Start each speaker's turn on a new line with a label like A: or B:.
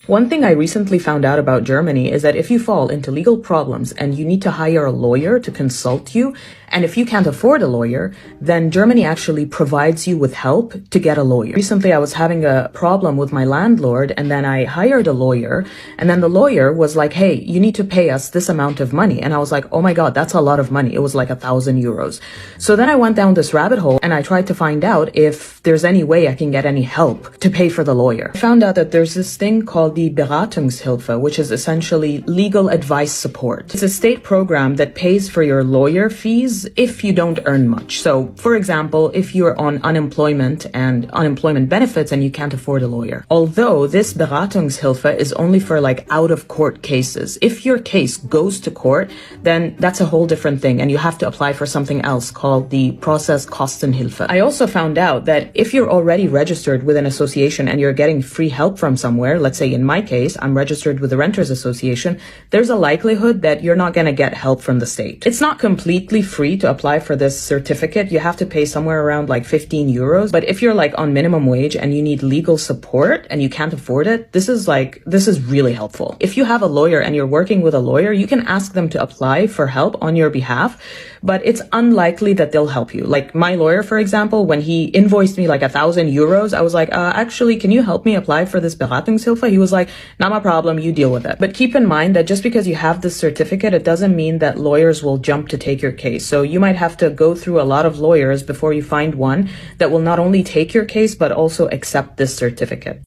A: One thing I recently found out about Germany is that if you fall into legal problems and you need to hire a lawyer to consult you, and if you can't afford a lawyer, then Germany actually provides you with help to get a lawyer. Recently, I was having a problem with my landlord, and then I hired a lawyer, and then the lawyer was like, hey, you need to pay us this amount of money. And I was like, oh my God, that's a lot of money. It was like 1,000 euros. So then I went down this rabbit hole and I tried to find out if there's any way I can get any help to pay for the lawyer. I found out that there's this thing called the Beratungshilfe, which is essentially legal advice support. It's a state program that pays for your lawyer fees if you don't earn much. So, for example, if you're on unemployment and unemployment benefits and you can't afford a lawyer. Although this Beratungshilfe is only for like out-of-court cases. If your case goes to court, then that's a whole different thing and you have to apply for something else called the Prozesskostenhilfe. I also found out that if you're already registered with an association and you're getting free help from somewhere, let's say in my case, I'm registered with the Renters Association, there's a likelihood that you're not going to get help from the state. It's not completely free to apply for this certificate. You have to pay somewhere around like 15 euros. But if you're like on minimum wage and you need legal support and you can't afford it, this is really helpful. If you have a lawyer and you're working with a lawyer, you can ask them to apply for help on your behalf, but it's unlikely that they'll help you. Like my lawyer, for example, when he invoiced me like 1,000 euros, I was like, actually, can you help me apply for this Beratungshilfe? He was like, not my problem, you deal with it. But keep in mind that just because you have this certificate, it doesn't mean that lawyers will jump to take your case. So you might have to go through a lot of lawyers before you find one that will not only take your case, but also accept this certificate.